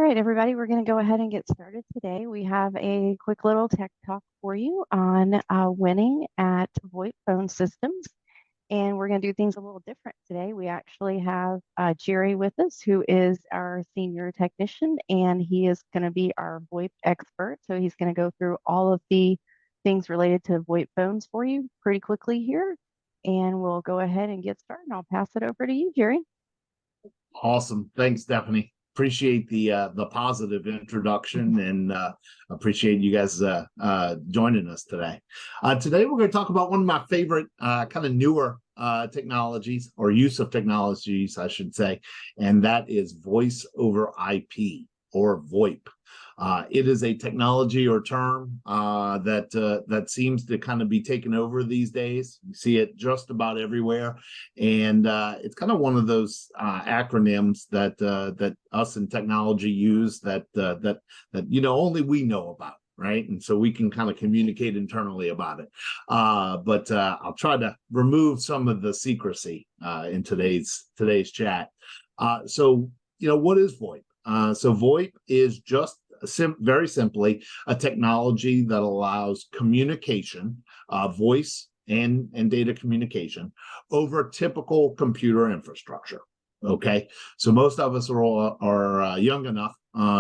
right, everybody, we're going to go ahead and get started today. We have a quick little tech talk for you on winning at VoIP phone systems. And we're going to do things a little different today. We actually have Jerry with us, who is our senior technician, and he is going to be our VoIP expert. So he's going to go through all of the things related to VoIP phones for you pretty quickly here. And we'll go ahead and get started. I'll pass it over to you, Jerry. Awesome. Thanks, Stephanie. Appreciate the positive introduction and appreciate you guys joining us today. Today we're going to talk about one of my favorite kind of newer technologies, or use of technologies, I should say, and that is voice over IP, or VoIP. It is a technology or term that seems to kind of be taken over these days. You see it just about everywhere, and it's kind of one of those acronyms that us in technology use that only we know about, right? And so we can kind of communicate internally about it. But I'll try to remove some of the secrecy in today's chat. So what is VoIP? So VoIP is just very simply a technology that allows communication, voice and data communication over typical computer infrastructure. Okay, so most of us are young enough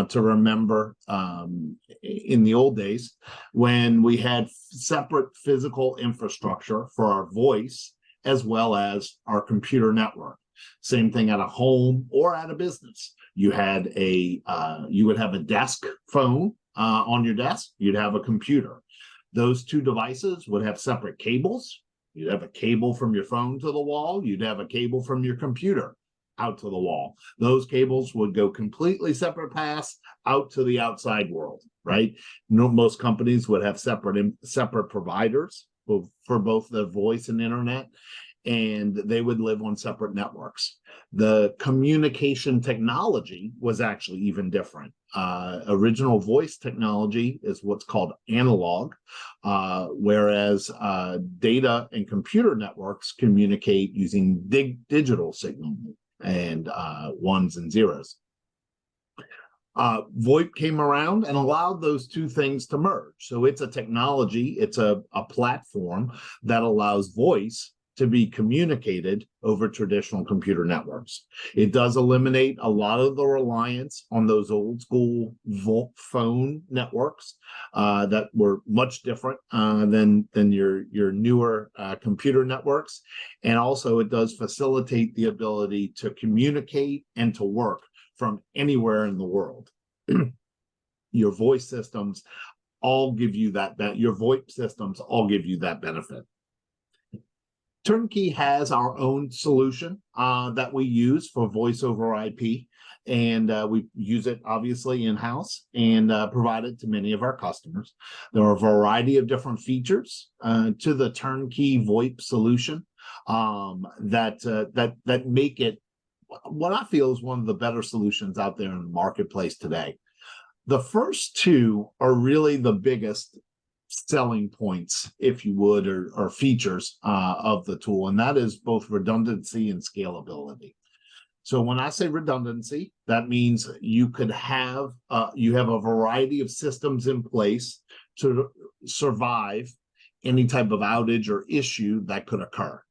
to remember in the old days when we had separate physical infrastructure for our voice as well as our computer network. Same thing at a home or at a business. You would have a desk phone on your desk. You'd have a computer. Those two devices would have separate cables. You'd have a cable from your phone to the wall. You'd have a cable from your computer out to the wall. Those cables would go completely separate paths out to the outside world, right? Most companies would have separate providers for both the voice and internet, and they would live on separate networks. The communication technology was actually even different. Original voice technology is what's called analog, whereas data and computer networks communicate using digital signal and ones and zeros. VoIP came around and allowed those two things to merge. So it's a technology, it's a platform that allows voice to be communicated over traditional computer networks. It does eliminate a lot of the reliance on those old school phone networks that were much different than your newer computer networks. And also it does facilitate the ability to communicate and to work from anywhere in the world. Your voice systems all give you that, your VoIP systems all give you that benefit. Turnkey has our own solution that we use for voice over IP, and we use it obviously in-house and provide it to many of our customers. There are a variety of different features to the turnkey VoIP solution that make it what I feel is one of the better solutions out there in the marketplace today. The first two are really the biggest selling points, if you would, or features of the tool, and that is both redundancy and scalability. So when I say redundancy, that means you could have you have a variety of systems in place to survive any type of outage or issue that could occur.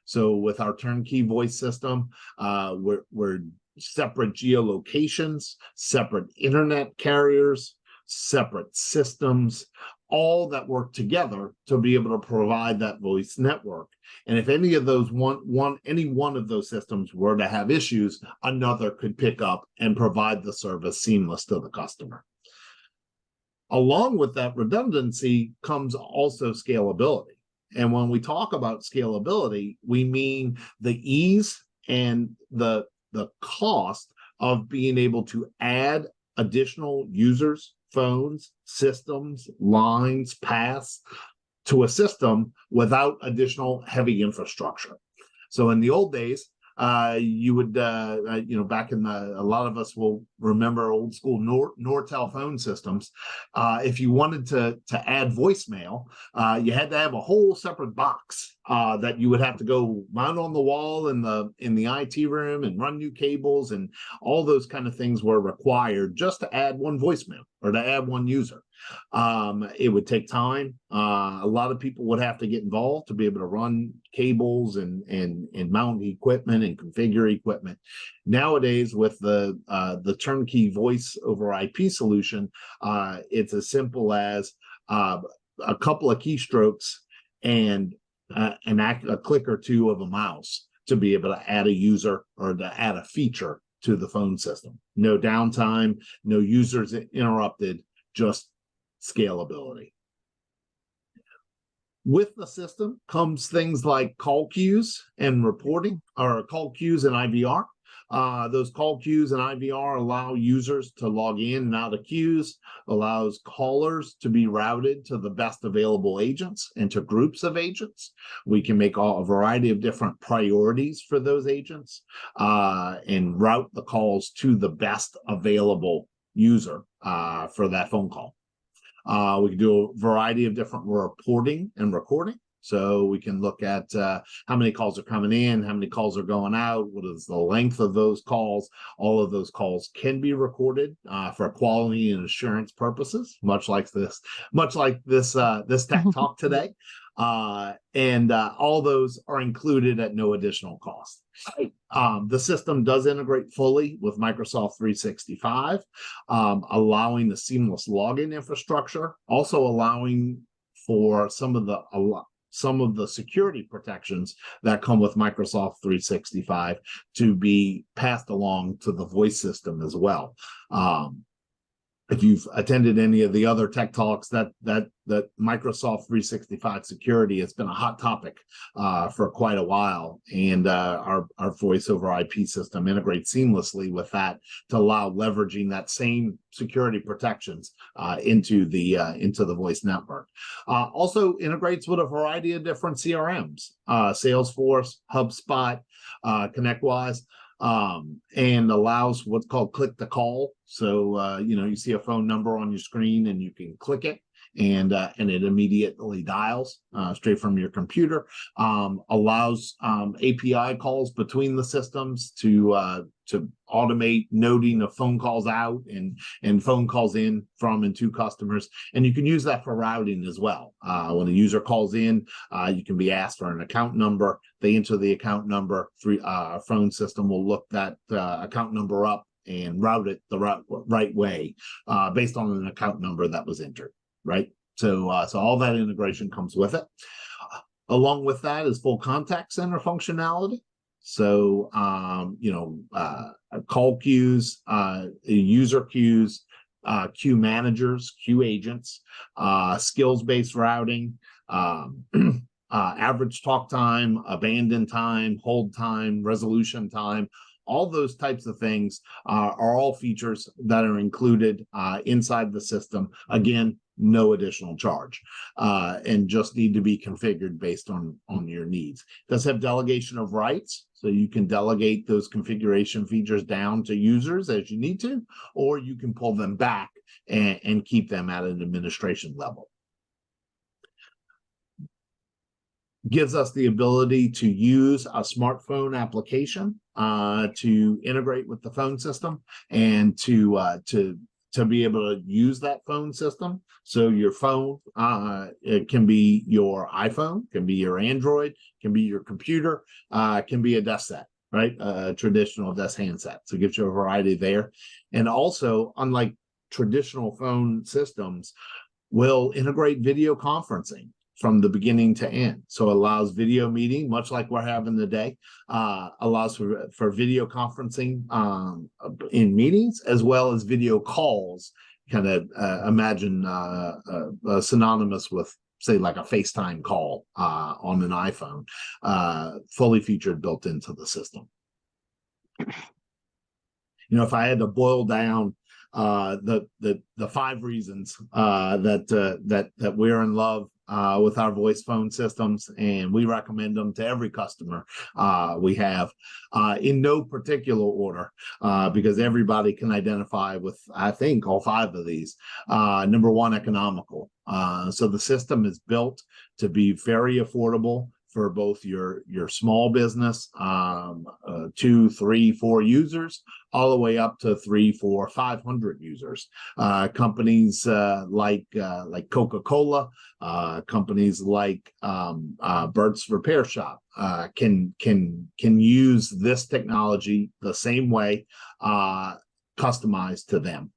So with our turnkey voice system, we're separate geolocations, separate internet carriers, separate systems, all that work together to be able to provide that voice network. And if any of those any one of those systems were to have issues, another could pick up and provide the service seamless to the customer. Along with that redundancy comes also scalability. And when we talk about scalability, we mean the ease and the cost of being able to add additional users, phones, systems, lines, paths to a system without additional heavy infrastructure. So in the old days, you would, back in a lot of us will remember old school Nortel phone systems. If you wanted to add voicemail, you had to have a whole separate box that you would have to go mount on the wall in the IT room and run new cables, and all those kind of things were required just to add one voicemail or to add one user. It would take time. A lot of people would have to get involved to be able to run cables and mount equipment and configure equipment. Nowadays, with the turnkey voice over IP solution, it's as simple as a couple of keystrokes and a click or two of a mouse to be able to add a user or to add a feature to the phone system. No downtime, no users interrupted, just scalability. With the system comes things like call queues and reporting, or call queues and IVR. Those call queues and IVR allow users to log in and out of queues, allows callers to be routed to the best available agents and to groups of agents. We can make a variety of different priorities for those agents and route the calls to the best available user for that phone call. We can do a variety of different reporting and recording. So we can look at how many calls are coming in, how many calls are going out, what is the length of those calls. All of those calls can be recorded for quality and assurance purposes, much like this tech talk today. And all those are included at no additional cost. The system does integrate fully with Microsoft 365, allowing the seamless login infrastructure, also allowing for some of the security protections that come with Microsoft 365 to be passed along to the voice system as well. If you've attended any of the other tech talks, that Microsoft 365 security has been a hot topic for quite a while, and our voice over IP system integrates seamlessly with that to allow leveraging that same security protections into the voice network. Also integrates with a variety of different CRMs, Salesforce, HubSpot, ConnectWise. And allows what's called click to call. So you see a phone number on your screen and you can click it, and it immediately dials straight from your computer. Allows API calls between the systems to automate noting of phone calls out and phone calls in from and to customers. And you can use that for routing as well. When a user calls in, you can be asked for an account number. They enter the account number. Our phone system will look that account number up and route it the right way based on an account number that was entered, right? So all that integration comes with it. Along with that is full contact center functionality. So, call queues, user queues, queue managers, queue agents, skills-based routing, average talk time, abandon time, hold time, resolution time. All those types of things are all features that are included inside the system. Again, no additional charge, and just need to be configured based on your needs. It does have delegation of rights, so you can delegate those configuration features down to users as you need to, or you can pull them back and keep them at an administration level. Gives us the ability to use a smartphone application to integrate with the phone system and to be able to use that phone system. So your phone, it can be your iPhone, can be your Android, can be your computer, can be a desk set, right? A traditional desk handset. So it gives you a variety there. And also, unlike traditional phone systems, will integrate video conferencing from the beginning to end. So it allows video meeting, much like we're having today, allows for video conferencing in meetings, as well as video calls, kind of imagine synonymous with, say, like a FaceTime call on an iPhone, fully featured built into the system. If I had to boil down the 5 reasons that we're in love with our voice phone systems, and we recommend them to every customer we have in no particular order because everybody can identify with, I think, all 5 of these. Number one, economical. So the system is built to be very affordable for both your small business, 2, 3, 4 users, all the way up to 3, 4, 500 users. Companies like Coca-Cola, companies like Bert's Repair Shop can use this technology the same way, customized to them.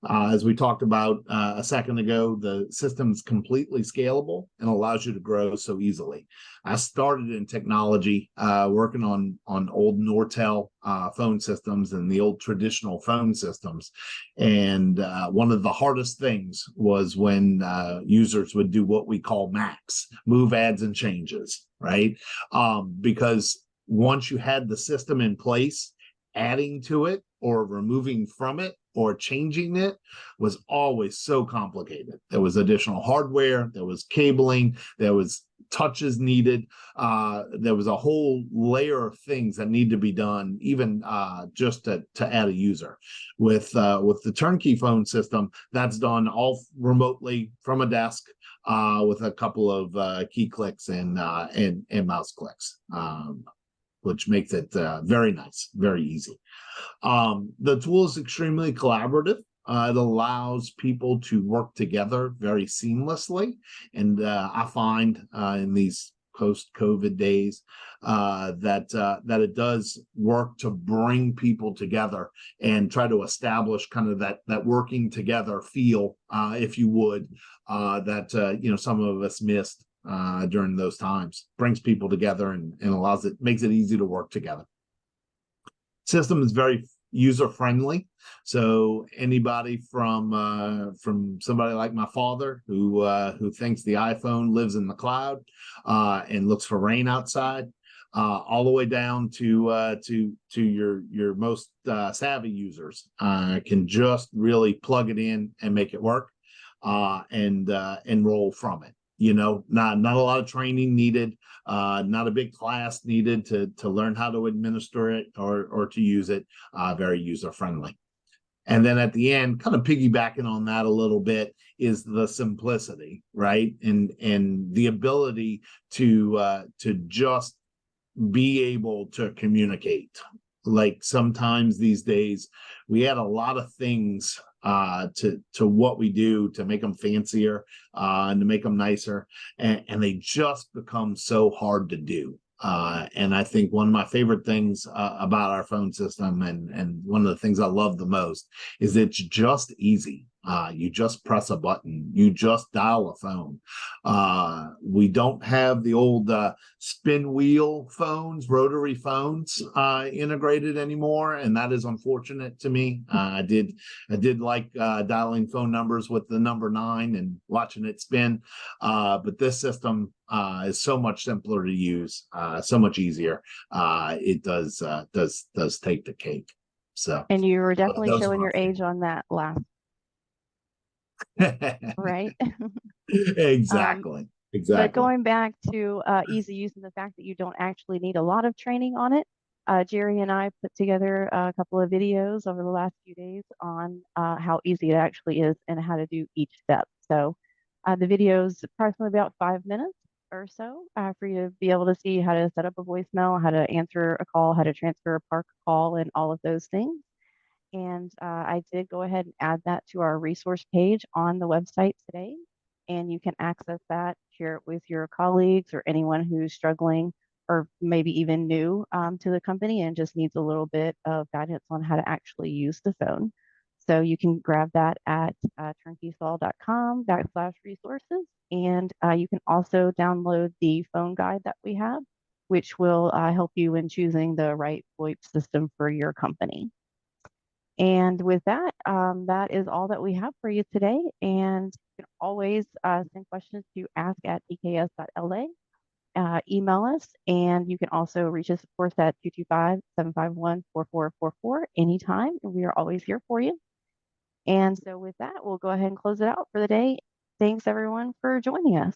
As we talked about a second ago, the system is completely scalable and allows you to grow so easily. I started in technology working on old Nortel phone systems and the old traditional phone systems. And one of the hardest things was when users would do what we call MAX, move, adds, and changes, right? Because once you had the system in place, adding to it or removing from it or changing it was always so complicated. There was additional hardware, there was cabling, there was touches needed. There was a whole layer of things that need to be done, even just to add a user. With the turnkey phone system, that's done all remotely from a desk with a couple of key clicks and mouse clicks. Which makes it very nice, very easy. The tool is extremely collaborative. It allows people to work together very seamlessly. And I find in these post-COVID days that it does work to bring people together and try to establish kind of that working together feel, if you would, that some of us missed during those times. Brings people together and makes it easy to work together. System is very user friendly, so anybody from somebody like my father who thinks the iPhone lives in the cloud and looks for rain outside, all the way down to your most savvy users can just really plug it in and make it work and roll from it. Not a lot of training needed, not a big class needed to learn how to administer it or to use it. Very user friendly. And then at the end, kind of piggybacking on that a little bit, is the simplicity, right? And the ability to just be able to communicate. Like sometimes these days, we add a lot of things to what we do to make them fancier and to make them nicer, and they just become so hard to do. And I think one of my favorite things about our phone system, and one of the things I love the most, is it's just easy. You just press a button, you just dial a phone. We don't have the old spin wheel phones, rotary phones integrated anymore, and that is unfortunate to me. I did like dialing phone numbers with the number 9 and watching it spin, but this system is so much simpler to use, so much easier. It does take the cake. So, and you were definitely those showing are your age on that last, right? Exactly. But Exactly. going back to easy use and the fact that you don't actually need a lot of training on it, Jerry and I put together a couple of videos over the last few days on how easy it actually is and how to do each step. So the video is approximately about 5 minutes or so for you to be able to see how to set up a voicemail, how to answer a call, how to transfer a park call, and all of those things. And I did go ahead and add that to our resource page on the website today. And you can access that, share it with your colleagues or anyone who's struggling or maybe even new to the company and just needs a little bit of guidance on how to actually use the phone. So you can grab that at turnkeysolve.com/resources. And you can also download the phone guide that we have, which will help you in choosing the right VoIP system for your company. And with that, that is all that we have for you today. And you can always send questions to ask@tks.la, email us, and you can also reach us, of course, at 225-751-4444 anytime. We are always here for you. And so with that, we'll go ahead and close it out for the day. thanks everyone for joining us.